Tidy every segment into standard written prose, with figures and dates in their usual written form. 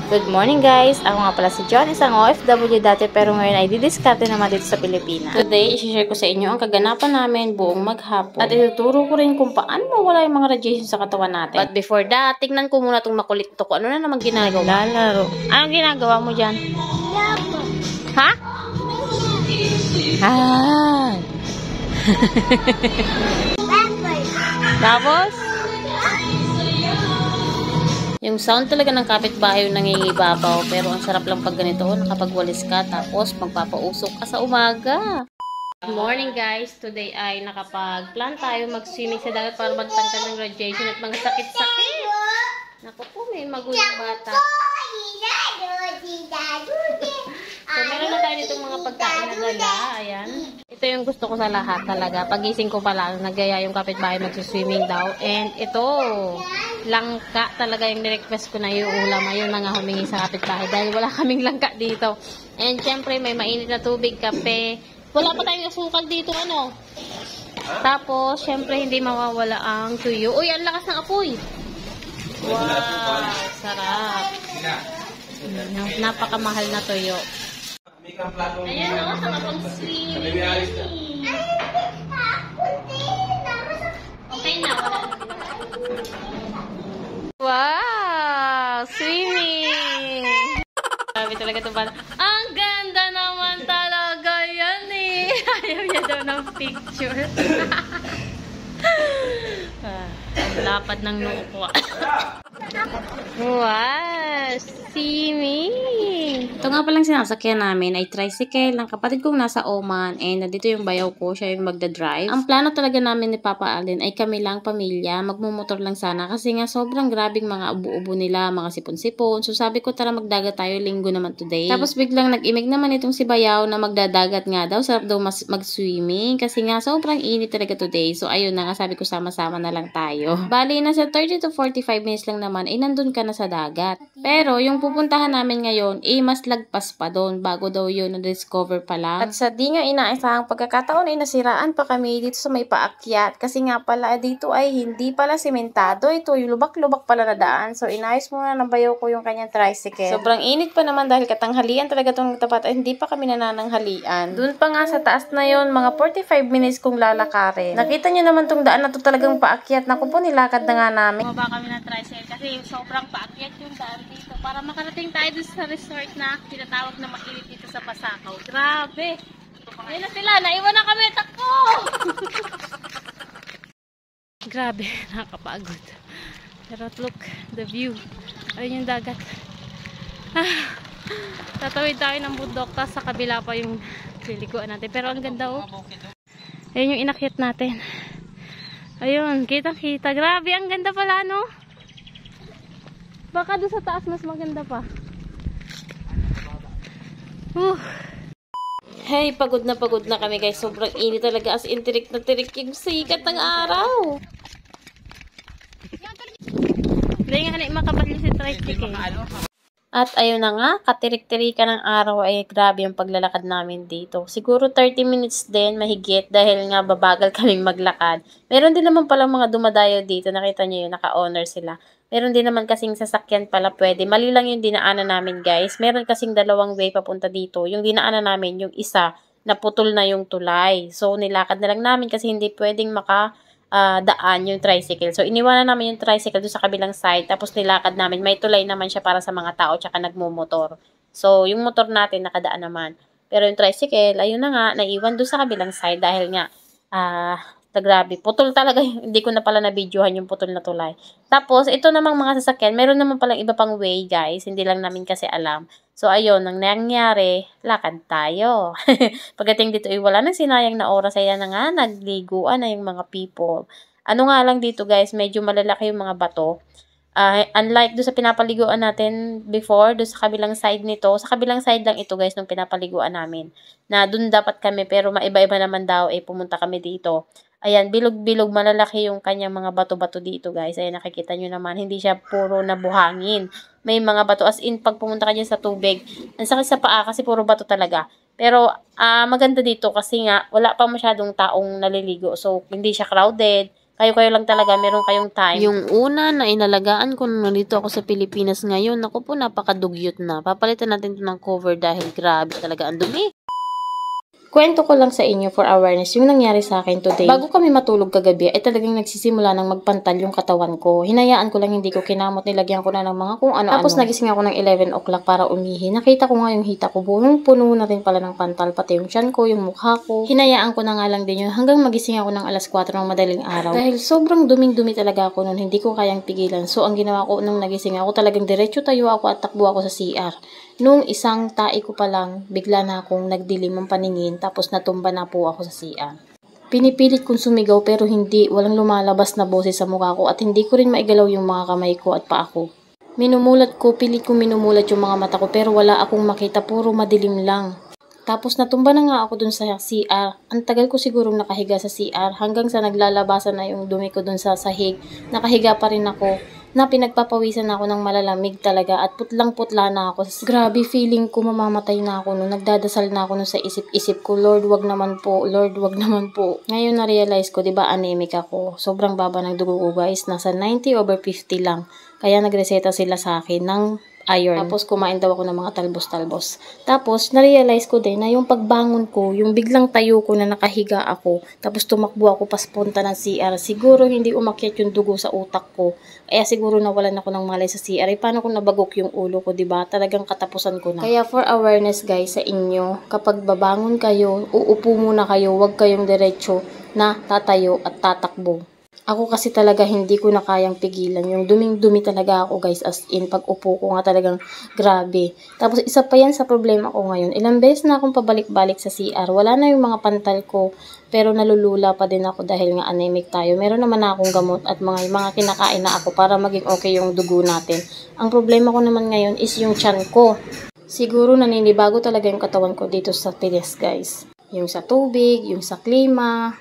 Good morning guys! Ako nga pala si John, isang OFW dati pero ngayon ay didiskarte naman dito sa Pilipinas. Today, i-share ko sa inyo ang kaganapan namin buong maghapon. At ituturo ko rin kung paano mawala yung mga radiation sa katawan natin. But before that, tingnan ko muna itong makulit to ko. Ano na naman ginagawa? Lalaro. Anong ginagawa mo dyan? Ha? Ah! Tapos? Yung sound talaga ng kapitbahay yung nangingibabaw. Pero ang sarap lang pag ganito, nakapagwalis ka, tapos magpapausok ka sa umaga. Good morning guys! Today ay nakapag-plan tayo mag-swimming sa dagat para magtanggal ng radiation at mga sakit-sakit. Naku po, may magulong bata. So, meron na tayo ditong mga pagkain na dala. Ayan. Ito yung gusto ko sa lahat talaga. Pagising ko pala, nagaya yung kapitbahay mag-swimming daw. And ito, langka talaga yung nirequest ko na yung ulam. Ayun na nga humingi sa kapitbahay dahil wala kaming langka dito. And syempre, may mainit na tubig, kape. Wala pa tayong asukal dito, ano? Tapos, syempre, hindi mawawala ang tuyo. Uy, ang lakas ng apoy! Wow, sarap. Napakamahal na tuyo. Ayan o, sa kapag-swimming. Okay na, wala. Wow! Swimming! Sabi talaga ito ba? Ang ganda naman talaga yan eh! Ayaw niya daw ng picture. Ang lapad ng noo ko. Wow! Swimming! Ito nga palang sinasakyan namin ay tricycle ng kapatid kong nasa Oman and nandito yung bayaw ko, siya yung magdadrive. Ang plano talaga namin ni Papa Alden ay kami lang pamilya, magmumotor lang sana kasi nga sobrang grabing mga ubo-ubo nila, mga sipon-sipon. So sabi ko tara magdagat tayo, linggo naman today. Tapos biglang nag-imig naman itong si bayaw na magdadagat nga daw, sarap daw mag-swimming kasi nga sobrang init talaga today. So ayun na nga, sabi ko sama-sama na lang tayo. Bali na sa 30 to 45 minutes lang naman ay nandun ka na sa dagat. Pero yung pupuntahan namin ngayon ay mas lagpas pa doon bago daw yun na-discover pa lang. At sa di nga inaisahang pagkakataon ay nasiraan pa kami dito sa may paakyat kasi nga pala dito ay hindi pala sementado. Ito yung lubak-lubak pala na daan. So inayos muna ng bayaw ko yung kanyang tricycle. Sobrang init pa naman dahil katanghalian talaga itong tapat ay hindi pa kami nananghalian. Doon pa nga sa taas na yon mga 45 minutes kong lalakarin. Nakita nyo naman tong daan na to talagang paakyat. Naku po, nilakad na nga namin. Bumaba kami ng tricycle kasi sobrang paakyat yung daan dito para makarating tayo dun sa resort na tinatawag na mainit dito sa Pasakaw. Grabe! Ayun na sila, naiwan na kami, takbo! Grabe, nakakapagod. Pero look, the view. Ayun yung dagat. Tatawid tayo ng bundok, tapos sa kabila pa yung liliguan natin. Pero ang ganda oh. Ayun yung inakyat natin. Ayun, kitang-kita. Grabe, ang ganda pala, no? Baka doon sa taas mas maganda pa. Hey, pagod na kami guys. Sobrang init talaga. As in, tirik na tirik yung sikat ng araw. Hindi nga na makabali si tricycle. At ayun na nga, katirik-tirika ng araw ay grabe yung paglalakad namin dito. Siguro 30 minutes din, mahigit, dahil nga babagal kaming maglakad. Meron din naman palang mga dumadayo dito, nakita nyo yun, naka-honor sila. Meron din naman kasing sasakyan pala pwede. Mali lang yung dinaanan namin guys. Meron kasing dalawang way papunta dito. Yung dinaanan namin, yung isa, naputol na yung tulay. So nilakad na lang namin kasi hindi pwedeng daan yung tricycle. So, iniwanan namin yung tricycle doon sa kabilang side. Tapos, nilakad namin. May tulay naman siya para sa mga tao tsaka nagmumotor. So, yung motor natin nakadaan naman. Pero yung tricycle, ayun na nga, naiwan doon sa kabilang side dahil nga, grabe. Putol talaga. Hindi ko na pala na-videohan yung putol na tulay. Tapos, ito namang mga sasakyan. Meron naman palang iba pang way, guys. Hindi lang namin kasi alam. So, ayun, nang nangyari, lakad tayo. Pagdating dito, wala nang sinayang na oras. Ayan na nga, nagliguan na yung mga people. Ano nga lang dito, guys, medyo malalaki yung mga bato. Unlike doon sa pinapaliguan natin before, doon sa kabilang side nito, sa kabilang side lang ito, guys, nung pinapaliguan namin. Na doon dapat kami, pero maiba-iba naman daw, pumunta kami dito. Ayan, bilog-bilog, malalaki yung kanyang mga bato-bato dito, guys. Ayan, nakikita nyo naman, hindi siya puro na buhangin. May mga bato, as in, pag pumunta ka dyan sa tubig, ang sakit sa paa kasi puro bato talaga. Pero, maganda dito kasi nga, wala pa masyadong taong naliligo. So, hindi siya crowded. Kayo-kayo lang talaga, meron kayong time. Yung una na inalagaan ko nung nandito ako sa Pilipinas ngayon, ako po napakadugyot na. Papalitan natin ito ng cover dahil grabe talaga ang dumi. Kwento ko lang sa inyo for awareness yung nangyari sa akin today. Bago kami matulog kagabi, ay talagang nagsisimula ng magpantal yung katawan ko. Hinayaan ko lang, hindi ko kinamot, nilagyan ko na ng mga kung ano-ano. Tapos nagising ako ng 11 o'clock para umihi. Nakita ko nga yung hita ko, buong puno na rin pala ng pantal, pati yung tiyan ko, yung mukha ko. Hinayaan ko na nga lang din yun hanggang magising ako ng alas 4 ng madaling araw. Dahil sobrang duming-dumi talaga ako nun, hindi ko kayang pigilan. So ang ginawa ko nung nagising ako, talagang diretso tayo ako at takbo ako sa CR. Nung isang tai ko pa lang, bigla na akong nagdilim ang paningin, tapos natumba na po ako sa CR. Pinipilit kong sumigaw pero hindi, walang lumalabas na boses sa mukha ko at hindi ko rin maigalaw yung mga kamay ko at paa ko. Minumulat ko, pilit kong minumulat yung mga mata ko pero wala akong makita, puro madilim lang. Tapos natumba na nga ako dun sa CR. Ang tagal ko sigurong nakahiga sa CR hanggang sa naglalabasan na yung dumi ko dun sa sahig. Nakahiga pa rin ako na pinagpapawisan ako ng malalamig talaga at putlang-putla na ako. Grabe, feeling ko mamamatay na ako no. Nagdadasal na ako no sa isip-isip ko, Lord, wag naman po. Lord, wag naman po. Ngayon na-realize ko, 'di ba, anemic ako. Sobrang baba ng dugo ko, guys. Nasa 90/50 lang. Kaya nagreseta sila sa akin ng iron. Tapos kumain daw ako ng mga talbos-talbos. Tapos na-realize ko din na yung pagbangon ko, yung biglang tayo ko na nakahiga ako, tapos tumakbo ako paspunta ng CR. Siguro hindi umakyat yung dugo sa utak ko. Kaya siguro nawalan ako ng malay sa CR. Paano kung nabagok yung ulo ko, 'di ba? Talagang katapusan ko na. Kaya for awareness guys sa inyo, kapag babangon kayo, uupo muna kayo, huwag kayong diretso na tatayo at tatakbo. Ako kasi talaga hindi ko na kayang pigilan. Yung duming-dumi talaga ako guys, as in pag upo ko nga talagang grabe. Tapos isa pa yan sa problema ko ngayon. Ilang beses na akong pabalik-balik sa CR. Wala na yung mga pantal ko. Pero nalulula pa din ako dahil nga anemic tayo. Meron naman na akong gamot at mga kinakain na ako para maging okay yung dugo natin. Ang problema ko naman ngayon is yung tiyan ko. Siguro naninibago talaga yung katawan ko dito sa Piles guys. Yung sa tubig, yung sa klima,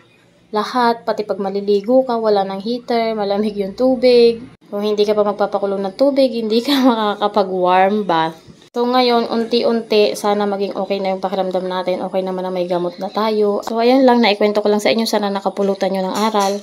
lahat, pati pag maliligo ka, wala ng heater, malamig yung tubig. Kung hindi ka pa magpapakulong ng tubig, hindi ka makakapag-warm bath. So ngayon, unti-unti, sana maging okay na yung pakiramdam natin. Okay naman na may gamot na tayo. So ayan lang, naikwento ko lang sa inyo. Sana nakapulutan nyo ng aral.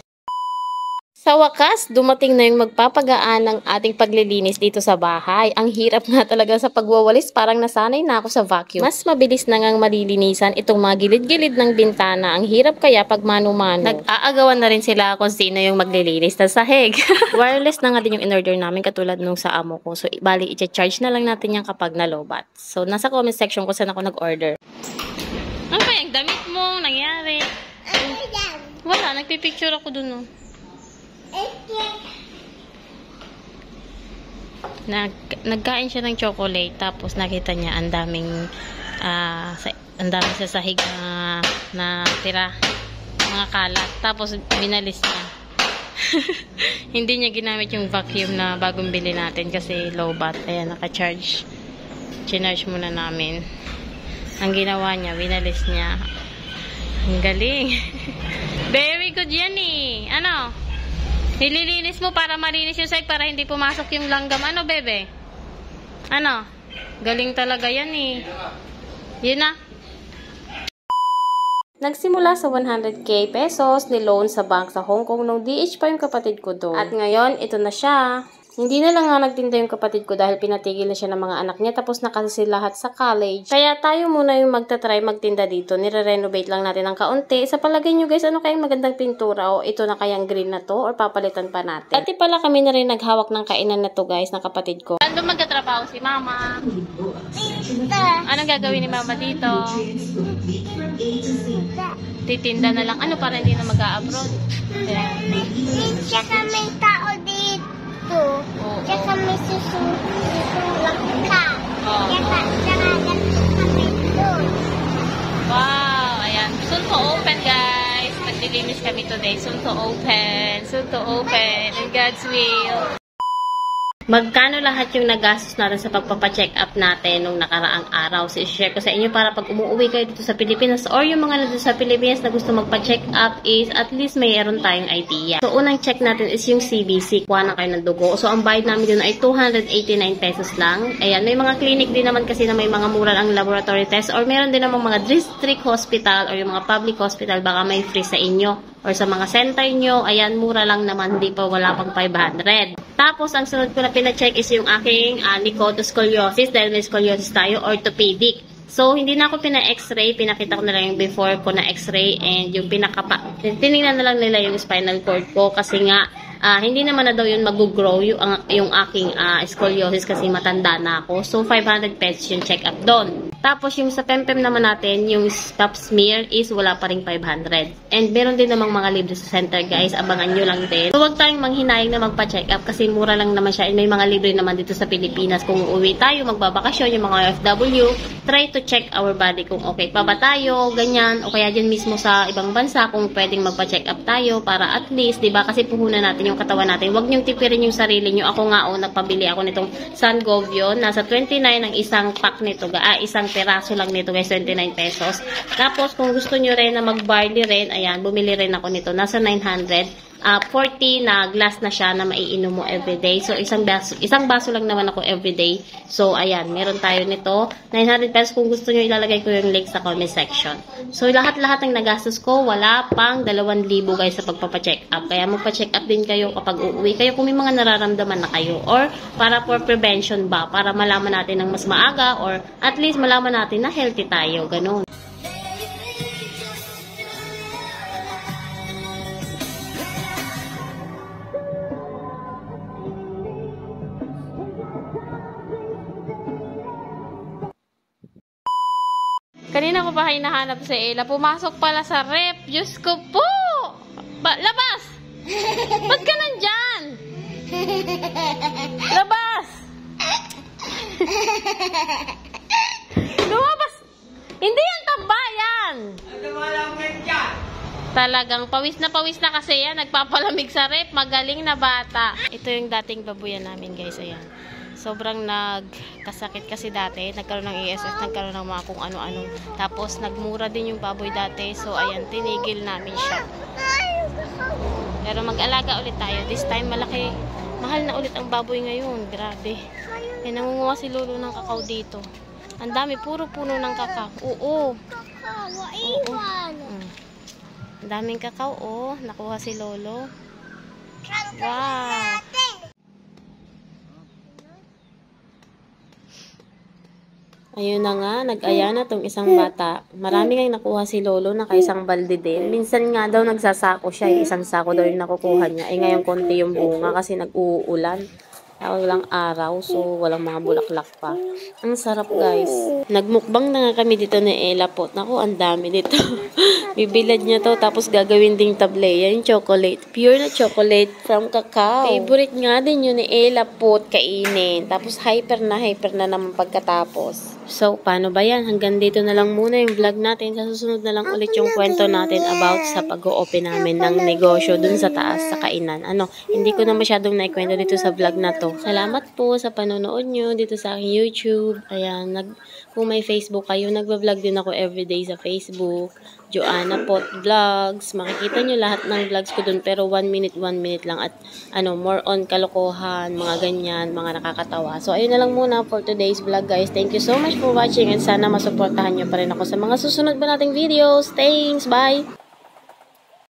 Sa wakas, dumating na yung magpapagaan ng ating paglilinis dito sa bahay. Ang hirap nga talaga sa pagwawalis, parang nasanay na ako sa vacuum. Mas mabilis na ngang malilinisan itong mga gilid-gilid ng bintana. Ang hirap kaya pag mano-mano. Nag-aagawan na rin sila kung sino yung maglilinis ng sahig. Wireless na nga din yung in-order namin katulad nung sa amo ko. So, bali, i-charge na lang natin yan kapag nalobat. So, nasa comment section kung saan ako nag-order. Ano ba yung damit mo? Nangyari? Wala, nagpipicture ako dun, no. Nagkain siya ng chocolate tapos nakita niya ang daming sa sahig na tira, mga kalat, tapos binalis niya. Hindi niya ginamit yung vacuum na bagong bili natin kasi low bat. Ayan, naka-charge. Chinarge muna namin. Ang ginawa niya, binalis niya. Ang galing. Very good yan eh. Ano? Nililinis mo para malinis yung sahig, para hindi pumasok yung langgam. Ano, bebe? Ano? Galing talaga yan eh. Yun na. Nagsimula sa 100k pesos ni loan sa bank sa Hong Kong nung DH pa yung kapatid ko doon. At ngayon, ito na siya. Hindi na lang nga nagtinda yung kapatid ko dahil pinatigil na siya ng mga anak niya, tapos na kasi lahat sa college. Kaya tayo muna yung magta-try magtinda dito. Nire-renovate lang natin ng kaunti. Sa palagay nyo guys, ano kayang magandang pintura, o ito na kayang green na to, or papalitan pa natin? Dati pala kami na rin naghawak ng kainan na to guys, ng kapatid ko. Saan doon magkatrabaho si mama? Anong gagawin ni mama dito? Titinda na lang. Ano, para hindi na mag-a-abroad? Tsaka may tao dito. Tsaka may susulak ka. Tsaka kami doon. Wow! Ayan. Soon to open, guys. Maglilinis kami today. Soon to open. Soon to open. In God's will. Magkano lahat yung nagastos natin sa pagpapacheck up natin nung nakaraang araw? So, i-share ko sa inyo para pag umuwi kayo dito sa Pilipinas or yung mga nandito sa Pilipinas na gusto magpa-check up is at least mayroon tayong idea. So, unang check natin is yung CBC. Kuha na kayo ng dugo. So, ang bayad namin dun ay 289 pesos lang. Ayan, may mga clinic din naman kasi na may mga mura ang laboratory test or meron din namang mga district hospital or yung mga public hospital baka may free sa inyo. or sa mga center nyo, ayan, mura lang naman, hindi pa, wala pang 500. Tapos, ang sunod ko na pina-check is yung aking nicotoscoliosis, dahil may scoliosis tayo, orthopedic. So, hindi na ako pina-x-ray, pinakita ko na lang yung before ko na x-ray, and yung tinignan na lang nila yung spinal cord ko, kasi nga, hindi naman na daw yun mag-grow yung aking scoliosis kasi matanda na ako. So, 500 pesos yung check-up doon. Tapos, yung sa Pempem naman natin, yung pap smear is wala pa rin 500. And meron din namang mga libre sa center, guys. Abangan nyo lang din. So, huwag tayong manghinayang na magpa-check-up kasi mura lang naman siya. And may mga libre naman dito sa Pilipinas. Kung uuwi tayo, magbabakasyon, yung mga OFW, try to check our body kung okay pa ba tayo, ganyan. O kaya dyan mismo sa ibang bansa, kung pwedeng magpa-check-up tayo para at least, diba? Kasi puhunan natin yung katawan natin. Huwag niyong tipirin yung sarili niyo. Ako nga, nagpabili ako nitong Sangovion. Nasa 29 ang isang pack nito. Isang peraso lang nito, guys, 29 pesos. Tapos, kung gusto niyo rin na mag-barley rin, ayan, bumili rin ako nito. Nasa 900. 40 na glass na siya na maiinom mo everyday. So, isang baso lang naman ako everyday. So, ayan, meron tayo nito. 900 pesos. Kung gusto nyo, ilalagay ko yung link sa comment section. So, lahat-lahat ng nagastos ko, wala pang 2,000 guys sa pagpapacheck up. Kaya magpa-check up din kayo kapag uuwi kayo kung may mga nararamdaman na kayo. Or, para for prevention ba? Para malaman natin ng mas maaga or at least malaman natin na healthy tayo. Ganun. Kanina ko pa hinahanap si Ella. Pumasok pala sa rep. Diyos ko po! Labas! Ba't ka nandyan? Labas! Lumabas! Hindi yan tambayan! Talagang pawis na kasi yan. Nagpapalamig sa rep. Magaling na bata. Ito yung dating babuyan namin, guys. Ayan. Sobrang nagkasakit kasi dati. Nagkaroon ng ESS, nagkaroon ng mga kung ano-ano. Tapos, nagmura din yung baboy dati. So, ayan, tinigil namin siya. Pero mag-alaga ulit tayo. This time, malaki. Mahal na ulit ang baboy ngayon. Grabe. Eh, nangunguha si Lolo ng kakao dito. Ang dami, puro puno ng kakao. Oo. Oo. Ang daming kakao, oh. Nakuha si Lolo. Wow. Ayun na nga, nag-aya na tong isang bata. Marami kang nakuha si Lolo na isang balde din. Minsan nga daw nagsasako siya, isang sako daw yung nakukuha niya. Ngayon konti yung bunga kasi nag-uulan. Walang araw, so walang mga bulaklak pa. Ang sarap, guys. Nagmukbang na nga kami dito ni Ella po. Naku, ang dami dito. Bibilad niya to, tapos gagawin ding tableya, yung chocolate. Pure na chocolate from cacao. Favorite nga din yun ni Ella po, kainin. Tapos hyper na naman pagkatapos. So, paano ba yan? Hanggang dito na lang muna yung vlog natin. Sa susunod na lang ulit yung kwento natin about sa pag-o-open namin ng negosyo dun sa taas, sa kainan. Hindi ko na masyadong naikwento dito sa vlog na to. Salamat po sa panonood nyo dito sa aking YouTube. Ayan, kung may Facebook kayo, nagbablog din ako everyday sa Facebook. Joanna Pot Vlogs. Makikita nyo lahat ng vlogs ko dun, pero 1 minute lang. At more on kalokohan, mga ganyan, mga nakakatawa. So, ayun na lang muna for today's vlog, guys. Thank you so much for watching and sana masuportahan nyo pa rin ako sa mga susunod pa nating videos. Thanks! Bye!